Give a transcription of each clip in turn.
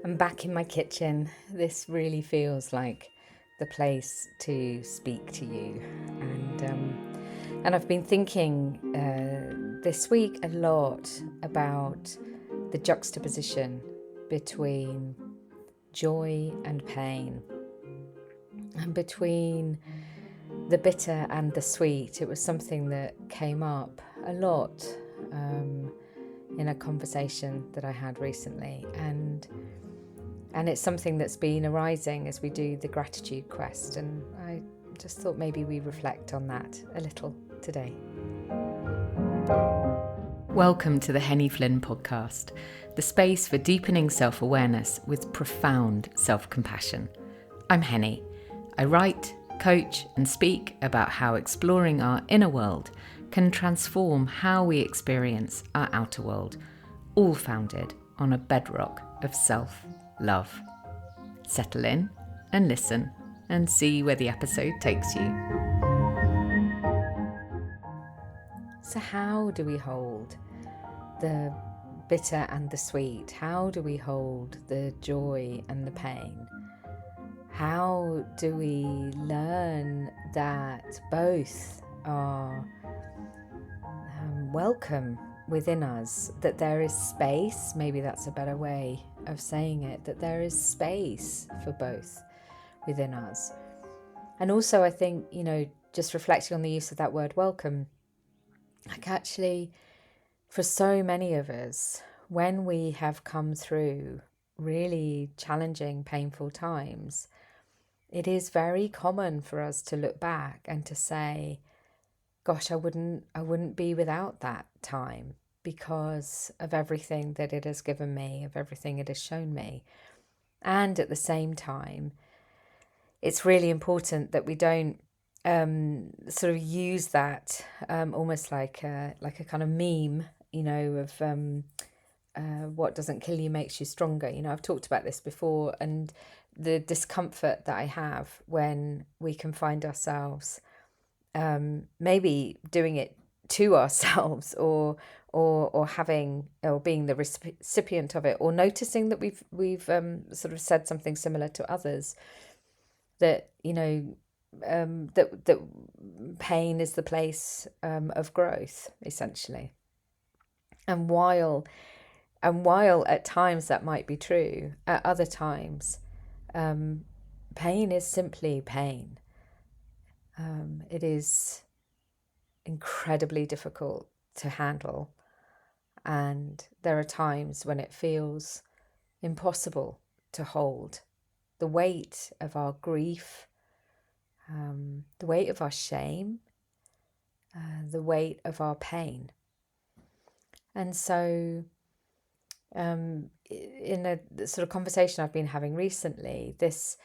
I'm back in my kitchen. This really feels like the place to speak to you. And I've been thinking this week a lot about the juxtaposition between joy and pain, and between the bitter and the sweet. It was something that came up a lot in a conversation that I had recently, and it's something that's been arising as we do the gratitude quest, and I just thought maybe we reflect on that a little today. Welcome to the Henny Flynn podcast, the space for deepening self-awareness with profound self-compassion. I'm Henny. I write, coach and speak about how exploring our inner world can transform how we experience our outer world, all founded on a bedrock of self-love. Settle in and listen and see where the episode takes you. So how do we hold the bitter and the sweet? How do we hold the joy and the pain? How do we learn that both are welcome within us, that there is space, maybe that's a better way of saying it, that there is space for both within us? And also I think, just reflecting on the use of that word welcome, like actually for so many of us, when we have come through really challenging, painful times, it is very common for us to look back and to say, gosh, I wouldn't be without that time because of everything that it has given me, of everything it has shown me. And at the same time, it's really important that we don't sort of use that almost like a kind of meme, of what doesn't kill you makes you stronger. I've talked about this before, and the discomfort that I have when we can find ourselves maybe doing it to ourselves, or having, or being the recipient of it, or noticing that we've sort of said something similar to others, that that pain is the place of growth, essentially. And while at times that might be true, at other times pain is simply pain. It is incredibly difficult to handle, and there are times when it feels impossible to hold the weight of our grief, the weight of our shame, the weight of our pain. And so in a sort of conversation I've been having recently, this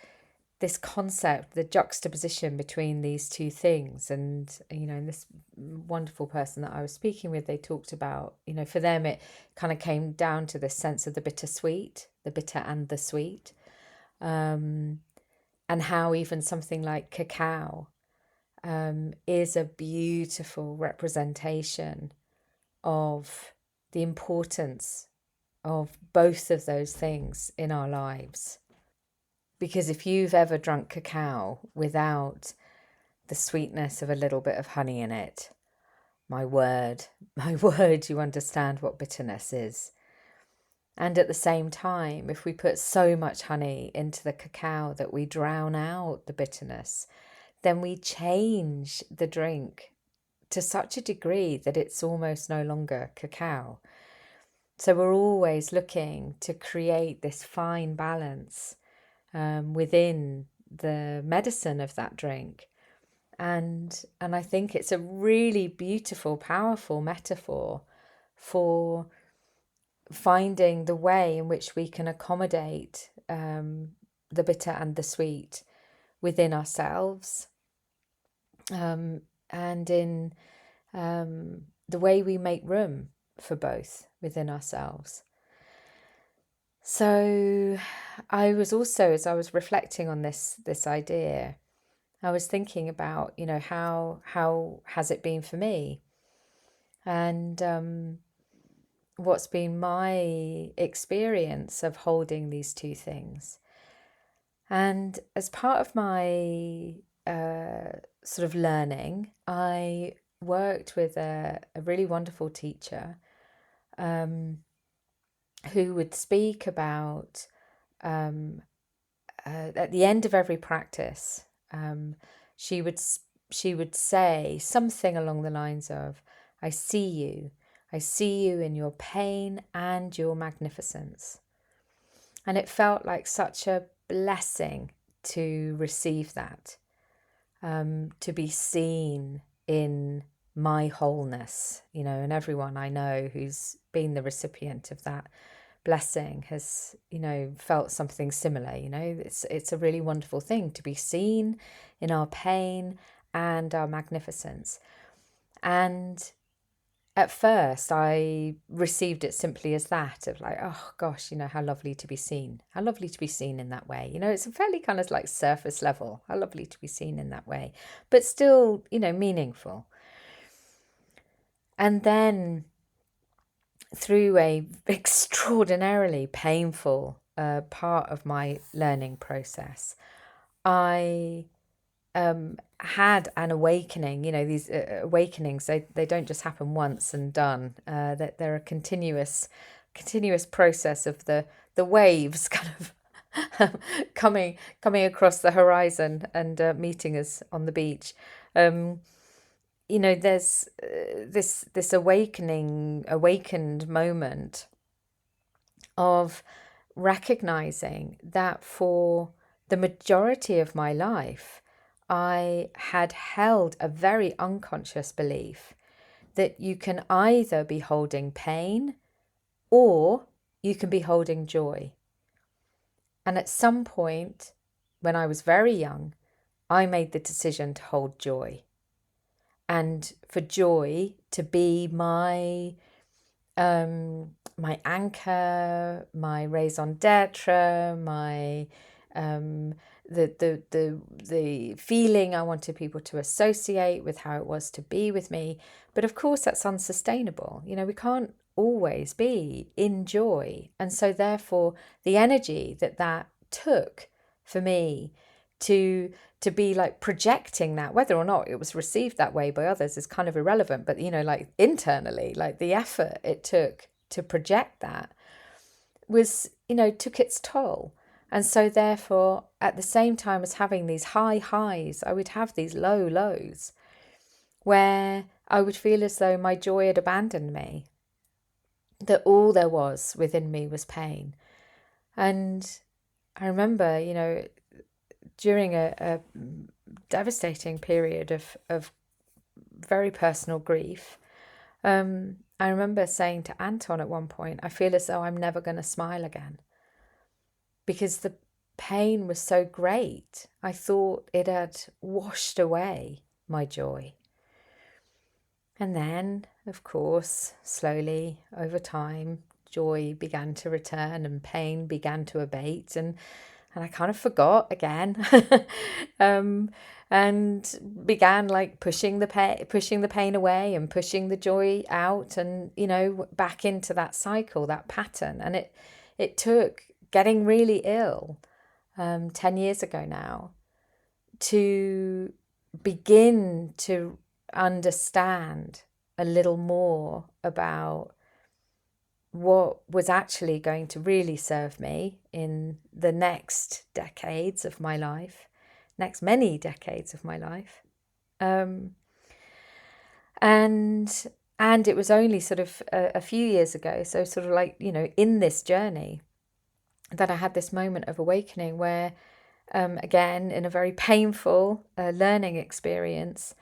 concept, the juxtaposition between these two things, and this wonderful person that I was speaking with, they talked about, for them it kind of came down to this sense of the bittersweet, the bitter and the sweet, and how even something like cacao is a beautiful representation of the importance of both of those things in our lives. Because if you've ever drunk cacao without the sweetness of a little bit of honey in it, my word, you understand what bitterness is. And at the same time, if we put so much honey into the cacao that we drown out the bitterness, then we change the drink to such a degree that it's almost no longer cacao. So we're always looking to create this fine balance within the medicine of that drink. And I think it's a really beautiful, powerful metaphor for finding the way in which we can accommodate the bitter and the sweet within ourselves, and in the way we make room for both within ourselves. So I was also, as I was reflecting on this idea, I was thinking about, how has it been for me? And what's been my experience of holding these two things. And as part of my sort of learning, I worked with a really wonderful teacher um, who would speak about at the end of every practice, um, she would she would say something along the lines of, "I see you. I see you in your pain and your magnificence." And it felt like such a blessing to receive that, to be seen in my wholeness, and everyone I know who's been the recipient of that blessing has, felt something similar. It's a really wonderful thing to be seen in our pain and our magnificence. And at first I received it simply as that, of like, oh gosh, how lovely to be seen. How lovely to be seen in that way. It's a fairly kind of like surface level. How lovely to be seen in that way, but still, meaningful. And then through a extraordinarily painful part of my learning process, I had an awakening. These awakenings, they don't just happen once and done. That they're a continuous process of the waves kind of coming across the horizon and meeting us on the beach. There's this awakened moment of recognizing that for the majority of my life, I had held a very unconscious belief that you can either be holding pain or you can be holding joy. And at some point, when I was very young, I made the decision to hold joy. And for joy to be my anchor, my raison d'etre, my the feeling I wanted people to associate with how it was to be with me. But of course, that's unsustainable. We can't always be in joy, and so therefore, the energy that took for me to be like projecting that, whether or not it was received that way by others is kind of irrelevant, but like internally, like the effort it took to project that was, took its toll. And so therefore, at the same time as having these high highs, I would have these low lows where I would feel as though my joy had abandoned me, that all there was within me was pain. And I remember, during a devastating period of very personal grief, I remember saying to Anton at one point, I feel as though I'm never going to smile again, because the pain was so great. I thought it had washed away my joy. And then, of course, slowly over time, joy began to return and pain began to abate, and I kind of forgot again, and began like pushing the pain away and pushing the joy out, and back into that cycle, that pattern. And it took getting really ill 10 years ago now to begin to understand a little more about what was actually going to really serve me in the next decades of my life, next many decades of my life. And it was only sort of a few years ago, so sort of like, in this journey, that I had this moment of awakening where, again, in a very painful learning experience,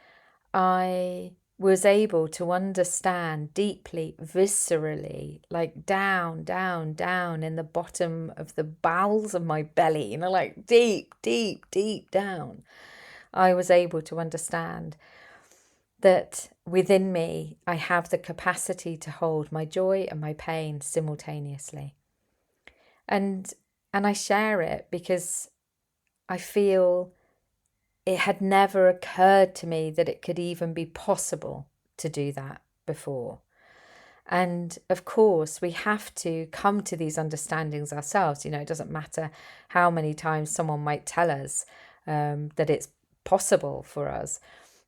I was able to understand deeply, viscerally, like down in the bottom of the bowels of my belly, like deep down. I was able to understand that within me, I have the capacity to hold my joy and my pain simultaneously. And I share it because I feel it had never occurred to me that it could even be possible to do that before. And of course, we have to come to these understandings ourselves. It doesn't matter how many times someone might tell us that it's possible for us.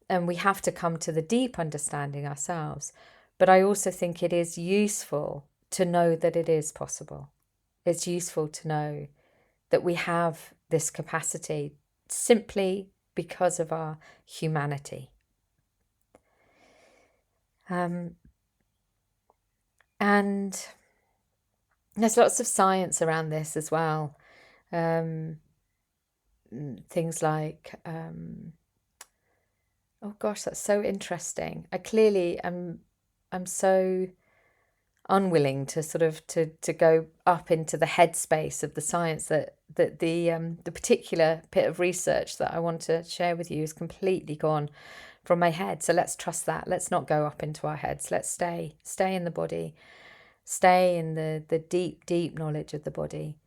And we have to come to the deep understanding ourselves. But I also think it is useful to know that it is possible. It's useful to know that we have this capacity simply because of our humanity. And there's lots of science around this as well. Things like, oh gosh, that's so interesting. I'm so unwilling to sort of to go up into the headspace of the science that the particular bit of research that I want to share with you is completely gone from my head. So let's trust that. Let's not go up into our heads. Let's stay in the body, stay in the deep knowledge of the body.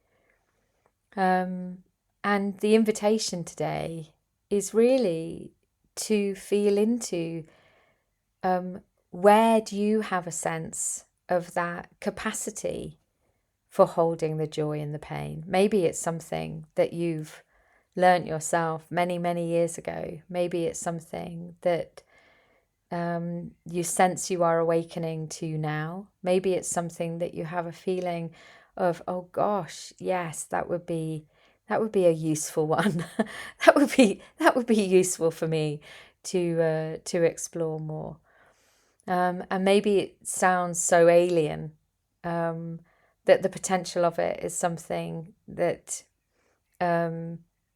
And the invitation today is really to feel into where do you have a sense of that capacity for holding the joy and the pain. Maybe it's something that you've learnt yourself many, many years ago. Maybe it's something that you sense you are awakening to now. Maybe it's something that you have a feeling of, oh gosh, yes, that would be a useful one. that would be useful for me to explore more. And maybe it sounds so alien that the potential of it is something that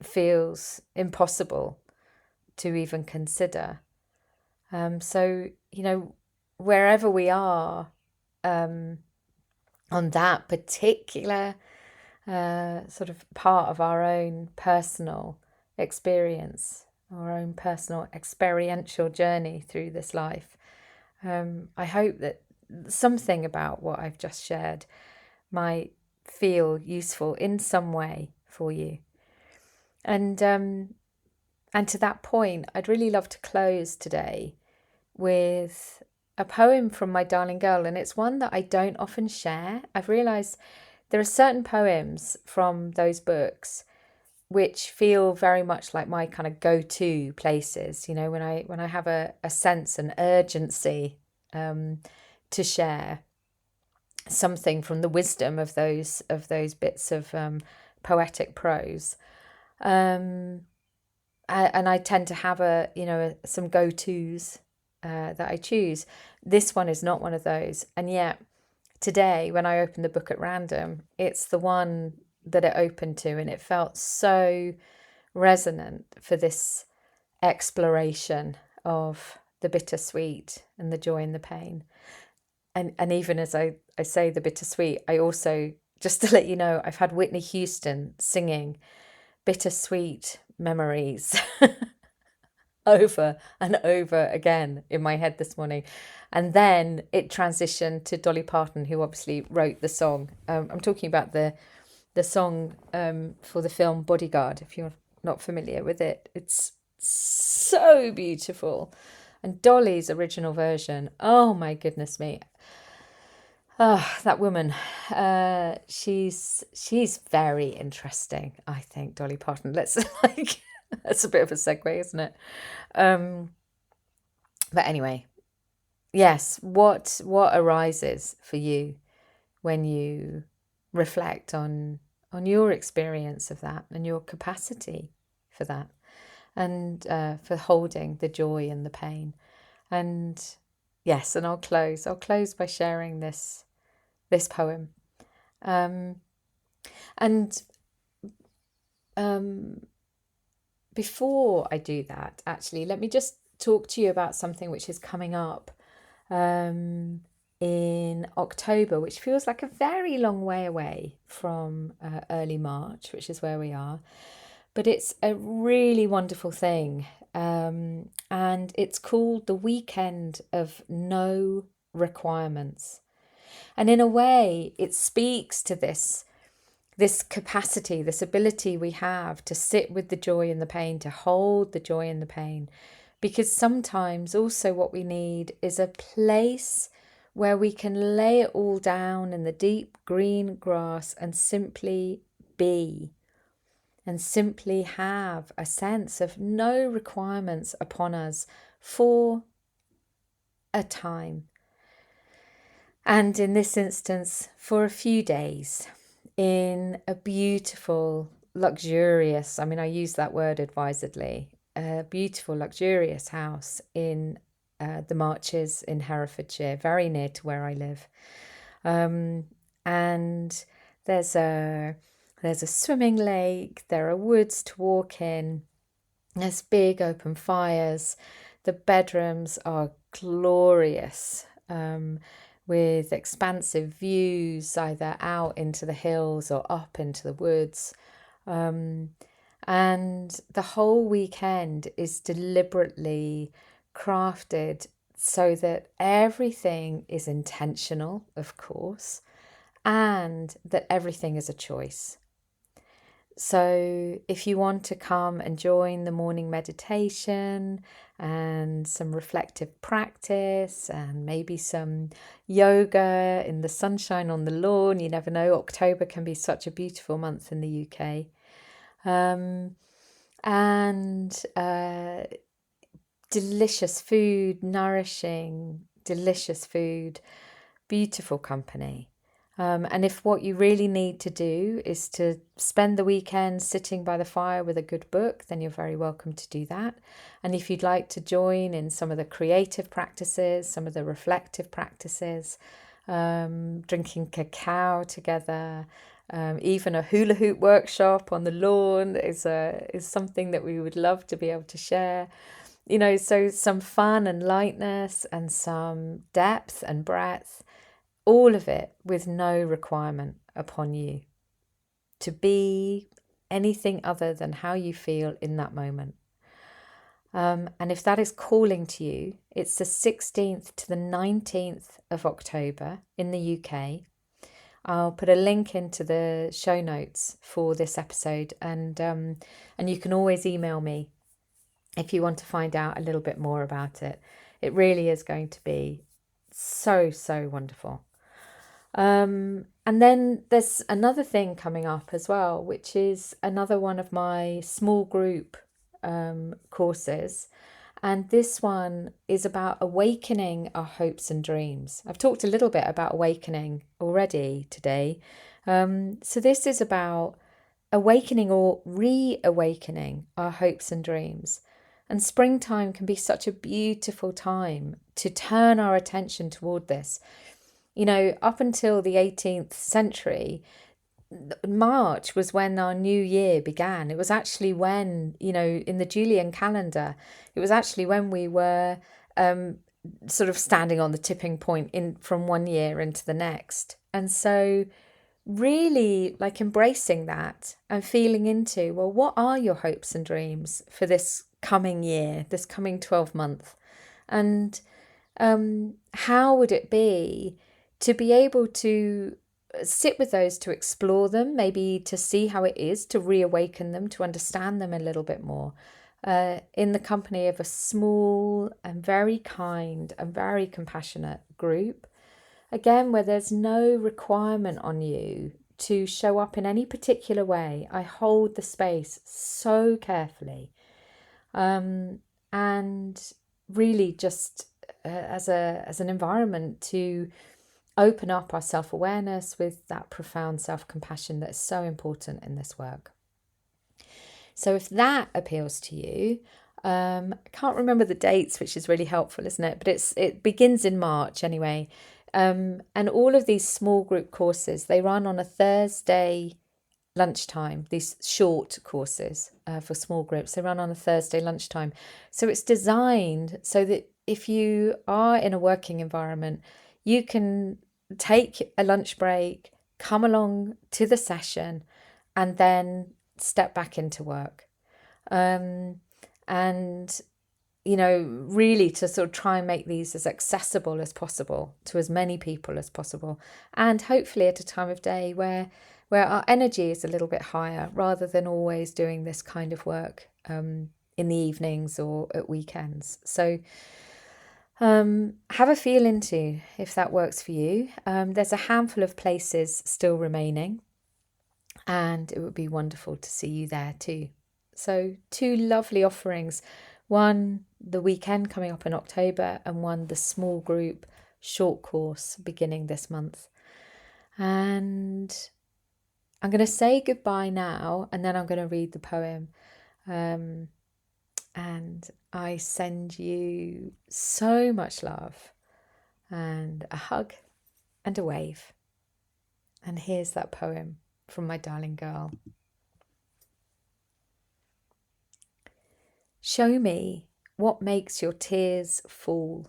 feels impossible to even consider. So, wherever we are on that particular sort of part of our own personal experience, our own personal experiential journey through this life, I hope that something about what I've just shared might feel useful in some way for you. And to that point, I'd really love to close today with a poem from my darling girl, and it's one that I don't often share. I've realised there are certain poems from those books which feel very much like my kind of go-to places, when I have a sense, an urgency to share something from the wisdom of those bits of poetic prose. And I tend to have some go-tos that I choose. This one is not one of those, and yet today, when I opened the book at random, it's the one that it opened to, and it felt so resonant for this exploration of the bittersweet and the joy and the pain. And even as I say the bittersweet, I also, just to let you know, I've had Whitney Houston singing Bittersweet Memories over and over again in my head this morning. And then it transitioned to Dolly Parton, who obviously wrote the song. I'm talking about the song for the film Bodyguard, if you're not familiar with it. It's so beautiful. And Dolly's original version, oh my goodness me. Oh, that woman, she's very interesting, I think, Dolly Parton. That's a bit of a segue, isn't it? But anyway, yes, what arises for you when you reflect on your experience of that and your capacity for that, and for holding the joy and the pain. And yes, and I'll close by sharing this poem. Before I do that, actually, let me just talk to you about something which is coming up in October, which feels like a very long way away from early March, which is where we are. But it's a really wonderful thing. And it's called the Weekend of No Requirements. And in a way, it speaks to this capacity, this ability we have to sit with the joy and the pain, to hold the joy and the pain. Because sometimes also what we need is a place where we can lay it all down in the deep green grass and simply be, and simply have a sense of no requirements upon us for a time. And in this instance, for a few days, in a beautiful, luxurious, I use that word advisedly, a beautiful, luxurious house in the Marches in Herefordshire, very near to where I live. And there's a swimming lake, there are woods to walk in, there's big open fires, the bedrooms are glorious, with expansive views either out into the hills or up into the woods. And the whole weekend is deliberately crafted so that everything is intentional, of course, and that everything is a choice. So if you want to come and join the morning meditation and some reflective practice and maybe some yoga in the sunshine on the lawn, you never know, October can be such a beautiful month in the UK. Delicious food, nourishing, delicious food, beautiful company. And if what you really need to do is to spend the weekend sitting by the fire with a good book, then you're very welcome to do that. And if you'd like to join in some of the creative practices, some of the reflective practices, drinking cacao together, even a hula hoop workshop on the lawn is something that we would love to be able to share. So some fun and lightness and some depth and breadth. All of it with no requirement upon you to be anything other than how you feel in that moment. And if that is calling to you, it's the 16th to the 19th of October in the UK. I'll put a link into the show notes for this episode, and you can always email me if you want to find out a little bit more about it. It really is going to be so, so wonderful. And then there's another thing coming up as well, which is another one of my small group courses. And this one is about awakening our hopes and dreams. I've talked a little bit about awakening already today. So this is about awakening or reawakening our hopes and dreams. And springtime can be such a beautiful time to turn our attention toward this. Up until the 18th century, March was when our new year began. It was actually when, in the Julian calendar, it was actually when we were sort of standing on the tipping point from one year into the next. And so really embracing that and feeling into, well, what are your hopes and dreams for this coming year, this coming 12 month? And how would it be to be able to sit with those, to explore them, maybe to see how it is, to reawaken them, to understand them a little bit more, in the company of a small and very kind and very compassionate group. Again, where there's no requirement on you to show up in any particular way. I hold the space so carefully. And really just as an environment to open up our self-awareness with that profound self-compassion that is so important in this work. So if that appeals to you, I can't remember the dates, which is really helpful, isn't it? But it begins in March anyway. And all of these small group courses, they run on a Thursday lunchtime, these short courses for small groups, they run on a Thursday lunchtime. So it's designed so that if you are in a working environment, you can take a lunch break, come along to the session, and then step back into work. And really to sort of try and make these as accessible as possible to as many people as possible. And hopefully at a time of day where our energy is a little bit higher, rather than always doing this kind of work in the evenings or at weekends. So Have a feel into if that works for you. There's a handful of places still remaining, and it would be wonderful to see you there too. So 2 lovely offerings, one the weekend coming up in October, and one the small group short course beginning this month. And I'm going to say goodbye now, and then I'm going to read the poem. And I send you so much love and a hug and a wave. And here's that poem from my darling girl. Show me what makes your tears fall.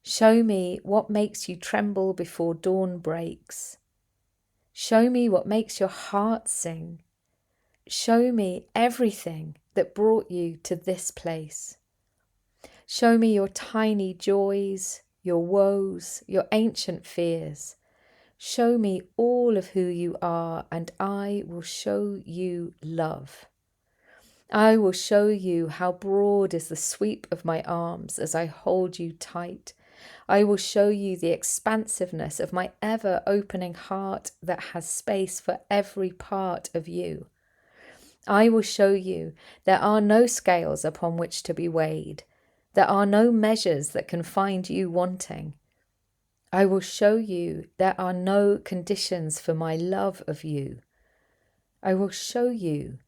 Show me what makes you tremble before dawn breaks. Show me what makes your heart sing. Show me everything that brought you to this place. Show me your tiny joys, your woes, your ancient fears. Show me all of who you are, and I will show you love. I will show you how broad is the sweep of my arms as I hold you tight. I will show you the expansiveness of my ever-opening heart that has space for every part of you. I will show you there are no scales upon which to be weighed. There are no measures that can find you wanting. I will show you there are no conditions for my love of you. I will show you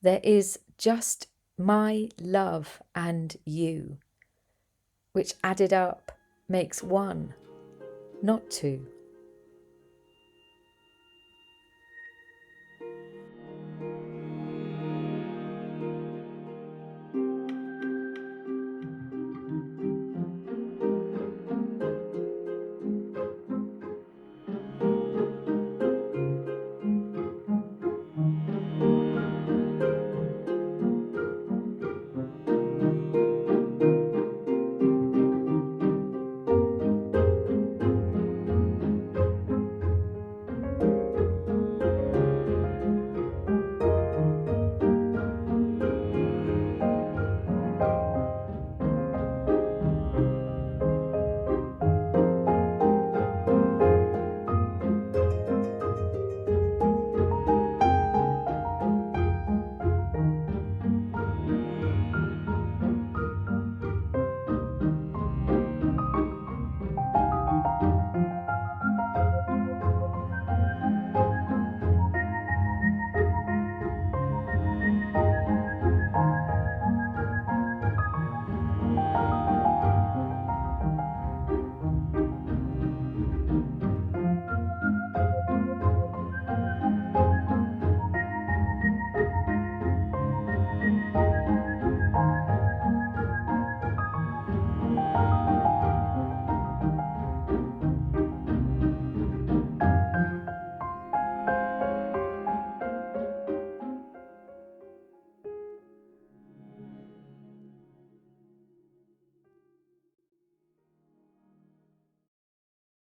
there is just my love and you, which added up makes one, not two.